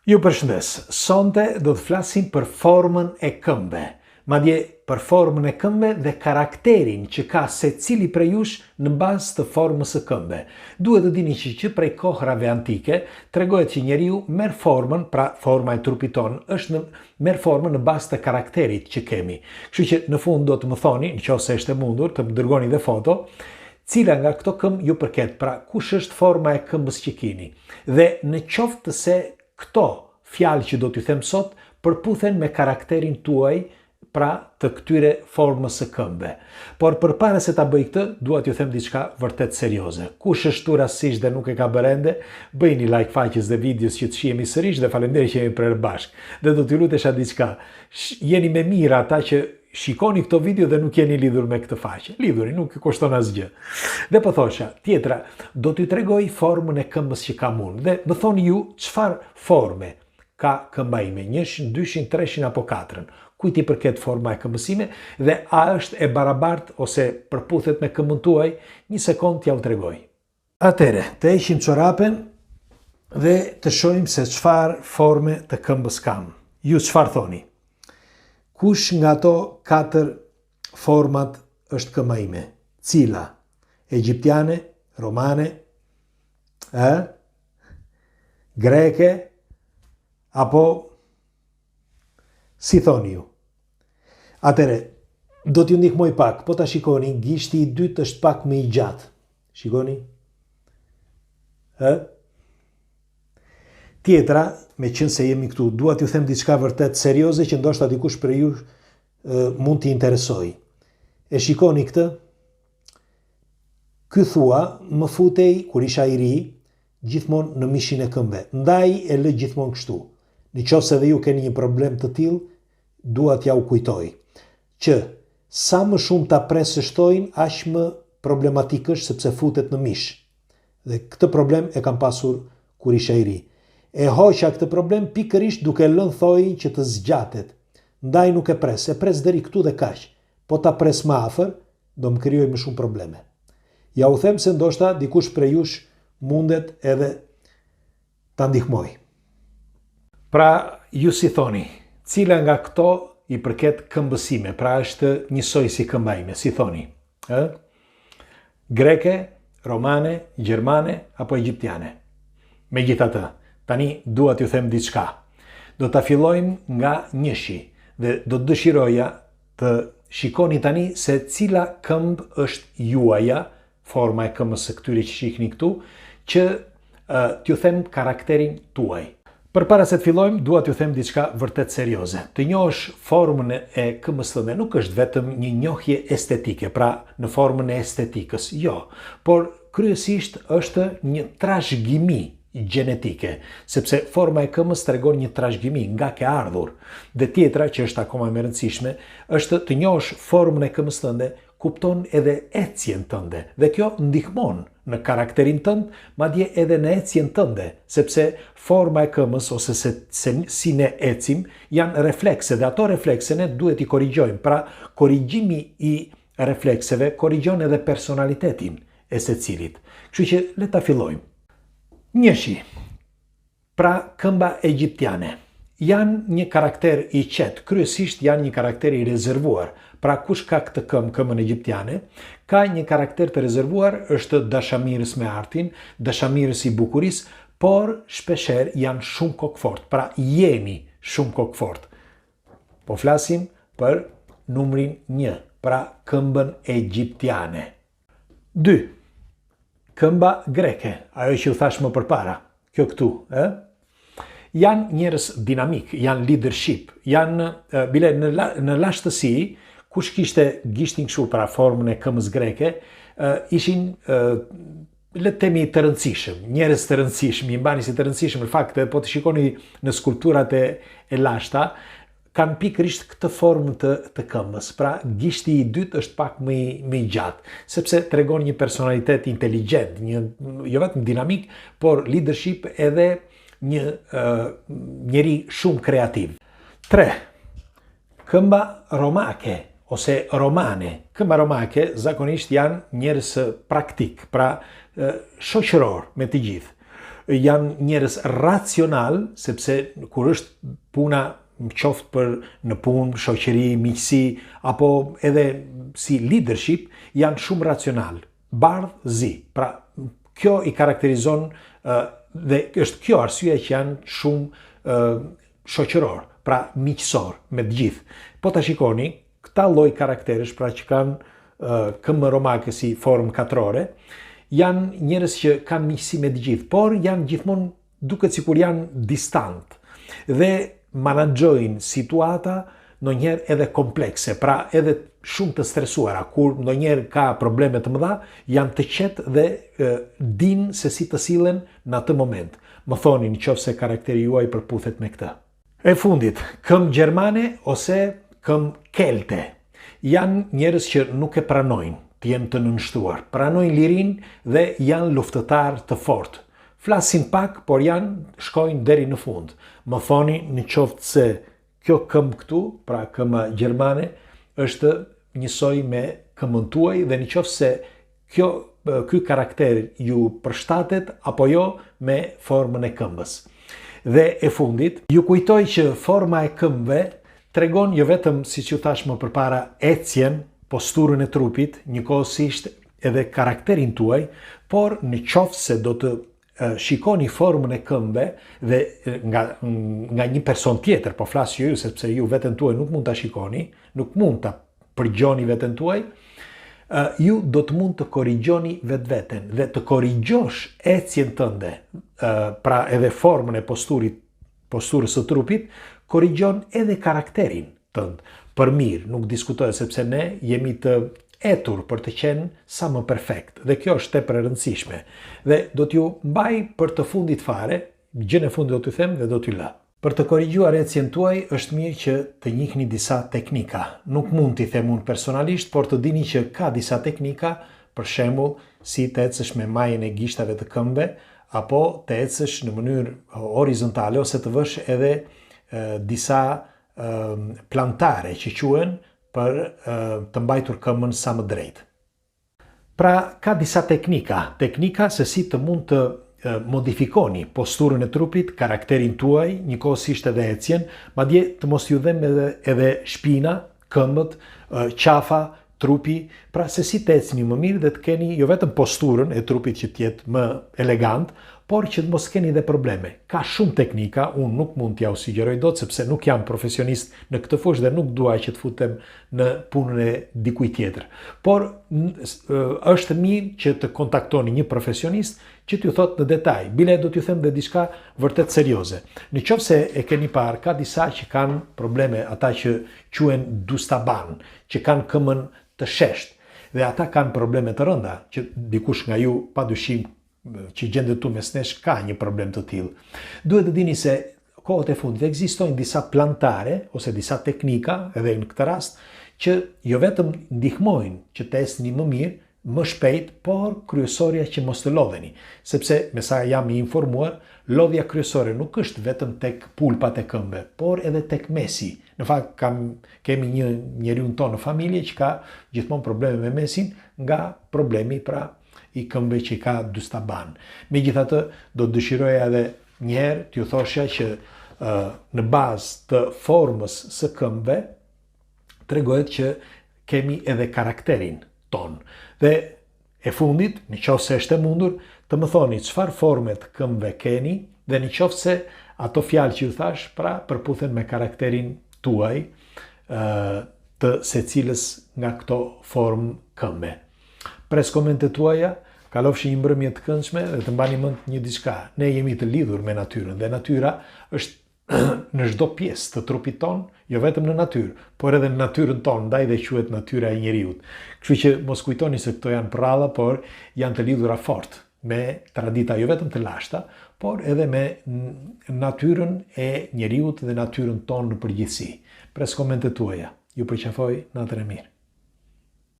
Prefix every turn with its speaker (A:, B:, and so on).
A: Ju përshëndes, sonte do të flasim për formën e këmbëve, madje për formën e këmbëve dhe karakterin që ka secili prej jush në bazë të formës së këmbëve. Duhet të dini që prej kohërave antike tregohet që njeriu merr formën, pra forma e trupit tonë merr formën në bazë të karakterit që kemi. Kështu që në fund do të më thoni, nëse është e mundur, të më dërgoni dhe foto, cila nga këto këmbë ju përket, pra kush është forma e këmbës që keni. Dhe në qoftë se këto fjalë që do t'ju them sot përputhen me karakterin tuaj, pra të këtyre formës së këmbëve. Por përpara se ta bëj këtë, dua t'ju them diçka vërtet serioze. Kush është këtu rastësisht dhe nuk e ka bërë ende, bëjini like faqes dhe videos që të shihemi sërish dhe faleminderit që jemi prerë bashkë. Dhe do t'ju lutesha diçka. Jeni me mirë ata që shikoni këto video dhe nuk jeni lidhur me këtë faqe. Lidhuri, nuk kushton asgjë. Dhe po thosha, tjetra, do t'ju tregoj formën e këmbës që kam unë. Dhe më thoni ju çfarë forme ka këmba ime, 1, 2, 3 apo 4. Kujt i përket forma e këmbës ime dhe a është e barabartë ose përputhet me këmbën tuaj? Një sekond t'ja u tregoj. Atëre, të heqim çorapen dhe të shohim se çfarë forme të këmbës kam. Ju çfarë thoni? Kush nga ato 4 format është këmba ime? Cila? Egjiptiane, romane, greke, apo si thoni ju? Atëre, do t'ju ndihmoj pak, po ta shikoni, gishti i dytë është pak më i gjatë. Shikoni? Tjetra, me qenë se jemi këtu, dua t'ju them diçka vërtet serioze që ndoshta dikush për ju mund t'i interesoj. E shikoni këtë? Ky thua, më futej kur isha i ri, gjithmonë në mishin e këmbëve. Ndaj e lë gjithmonë kështu. Nëse edhe ju keni një problem të tillë, dua t'ja u kujtoj që sa më shumë ta presështojnë, aq më problematik është sepse futet në mish. Dhe këtë problem e kam pasur kur isha i ri. E hoqa këtë problem pikërisht duke lënë thojin që të zgjatet. Ndaj nuk e pres deri këtu dhe kaq. Po ta pres më afër, do më krijoj më shumë probleme. Ja u them se ndoshta dikush prej jush mundet edhe ta ndihmoj. Pra, ju si thoni, cila nga këto i përket këmbës ime, pra është njësoj si këmba ime, si thoni? Greke, romane, gjermane, apo egjiptiane? Megjithatë, tani dua t'ju them diçka. Do ta fillojmë nga njëshi dhe do të dëshiroja të shikoni tani se cila këmbë është juaja, forma e këmbës së këtyre që shihni këtu, që t'ju them karakterin tuaj. Përpara se të fillojmë, dua t'ju them diçka vërtet serioze. Të njohësh formën e këmbës tënde nuk është vetëm një njohje estetike, pra në formën e estetikës, jo, por kryesisht është një trashëgimi gjenetike, sepse forma e këmbës tregon një trashëgimi nga ke ardhur. Dhe tjetra që është akoma më e rëndësishme, është të njohësh formën e këmbës tënde, kupton edhe ecjen tënde dhe kjo ndihmon në karakterin tënd, madje edhe në ecjen tënde, sepse forma e këmbës ose si ne ecim janë reflekse dhe ato reflekse ne duhet i korrigjojmë. Pra, korrigjimi i reflekseve korrigjon edhe personalitetin e secilit. Kështu që le ta fillojmë. Njëshi, pra këmba egjiptiane. Janë një karakter i qetë, kryesisht janë një karakter i rezervuar. Pra kush ka këtë këmbën egjiptiane, ka një karakter të rezervuar, është dashamirës me artin, dashamirës i bukurisë, por shpesher janë shumë kokfort. Pra jeni shumë kokfort. Po flasim për numrin 1, pra këmbën egjiptiane. 2. Këmba greke, ajo që u thash më përpara, kjo këtu, janë njerëz dinamik, janë leadership, janë bile në lashtësi, kush kishte gishtin kështu pra formën e këmbës greke, ishin le të themi të rëndësishëm, njerëz të rëndësishëm, i mbani si të rëndësishëm, në fakt po të shikoni në skulpturat e lashta, kanë pikërisht këtë formë të këmbës. Pra, gishti i dytë është pak më i gjatë, sepse tregon një personalitet inteligjent, jo vetëm dinamik, por leadership edhe një njeri shumë kreativ. 3. Këmba romake ose romane. Këmba romake zakonisht janë njerëz praktik, pra shoqëror me të gjithë. janë njerëz racional, sepse kur është puna qoftë për në punë, shoqëri, miqësi, apo edhe si leadership, janë shumë racional, bardh, zi. Pra, kjo i karakterizon dhe është kjo arsye që janë shumë shoqëror, pra miqësor me të gjithë. Po ta shikoni, këta lloj karakteresh, pra që kanë këmbë romake si formë katrore, janë njerëz që kanë miqësi me të gjithë, por janë gjithmonë duket sikur janë distant dhe menaxhojnë situata ndonjëherë edhe komplekse, pra edhe shumë të stresuara, kur ndonjëherë ka probleme të mëdha, janë të qetë dhe dinë se si të sillen në atë moment. Më thoni nëse karakteri juaj përputhet me këtë. E fundit, këmbë gjermane ose këmbë kelte. Janë njerëz që nuk e pranojnë të jenë të nënshtuar, pranojnë lirinë dhe janë luftëtar të fortë. Flasin pak, por shkojnë deri në fund. Më thoni nëse se kjo këmbë këtu, pra këmbë gjermane, është njësoj me këmbën tuaj dhe nëse ky karakter ju përshtatet apo jo me formën e këmbës. Dhe e fundit, ju kujtoj që forma e këmbëve tregon jo vetëm, siç ju thash më përpara, ecjen, posturën e trupit, njëkohësisht edhe karakterin tuaj, por nëse do të shikoni formën e këmbëve dhe nga një person tjetër, po flas ju sepse ju veten tuaj nuk mund ta shikoni, nuk mund ta përgjoni veten tuaj, ju do të mund të korrigjoni vetveten dhe të korrigjosh ecjen tënde, pra edhe formën e posturës së trupit, korrigjon edhe karakterin tënd për mirë, nuk diskutohet, sepse ne jemi të etur për të qenë sa më perfekt dhe kjo është tepër e rëndësishme dhe do t'ju mbaj për të fundit fare, gjën e fundit do t'ju them dhe do t'ju lë. Për të korrigjuar ecjen tuaj është mirë që të njihni disa teknika. Nuk mund t'i them unë personalisht, por të dini që ka disa teknika, për shembull, si të ecësh me majën e gishtave të këmbëve apo të ecësh në mënyrë horizontale ose të vësh edhe disa plantare që quhen për të mbajtur këmbën sa më drejt. Pra, ka disa teknika se si të mund të modifikoni posturën e trupit, karakterin tuaj, njëkohësisht edhe ecjen, madje të mos ju dhem edhe shpina, këmbët, qafa, trupi, pra se si të ecni më mirë dhe të keni jo vetëm posturën e trupit që t'jetë më elegant, por që të mos keni dhe probleme. Ka shumë teknika, unë nuk mund t'ja u sugjeroj dot, sepse nuk jam profesionist në këtë fushë dhe nuk dua që të futem në punën e dikujt tjetër. Por është mirë që të kontaktoni një profesionist që t'ju thot në detaj, bile do t'ju them dhe diçka vërtet serioze. Nëse e keni parë, ka disa që kanë probleme, ata që quhen dustaban, që kanë këmbën të sheshtë dhe ata kanë probleme të rënda, që dikush nga ju padyshim që gjendet tu mes nesh ka një problem të tillë. Duhet të dini se kohët e fundit ekzistojnë disa plantare ose disa teknika, edhe në këtë rast, që jo vetëm ndihmojnë që të ecni më mirë, më shpejt, por kryesorja që mos të lodheni, sepse me sa jam i informuar, lodhja kryesore nuk është vetëm tek pulpat e këmbëve, por edhe tek mesi. Në fakt kemi një njeriu tonë në familje që ka gjithmonë probleme me mesin nga problemi pra i këmbëve që ka dustaban. Megjithatë, do të dëshiroja edhe një herë t'ju thosha që në bazë të formës së këmbëve tregohet që kemi edhe karakterin ton. Dhe e fundit, nëse është e mundur, të më thoni çfarë forme të këmbëve keni dhe nëse ato fjalë që ju thash, pra përputhen me karakterin tuaj të secilës nga këto formë këmbë. Pres komentet tuaja, kalofshi një mbrëmje të këndshme dhe të mbani mend një diçka. Ne jemi të lidhur me natyrën dhe natyra është në çdo pjesë të trupit ton, jo vetëm në natyrë, por edhe në natyrën tonë, ndaj dhe quhet natyra e njeriut. Kështu që mos kujtoni se këto janë prralla, por janë të lidhura fort me tradita jo vetëm të lashta, por edhe me natyrën e njeriut dhe natyrën tonë në përgjithësi. Pres komentet tuaja. Ju përqafoj, natën e mirë.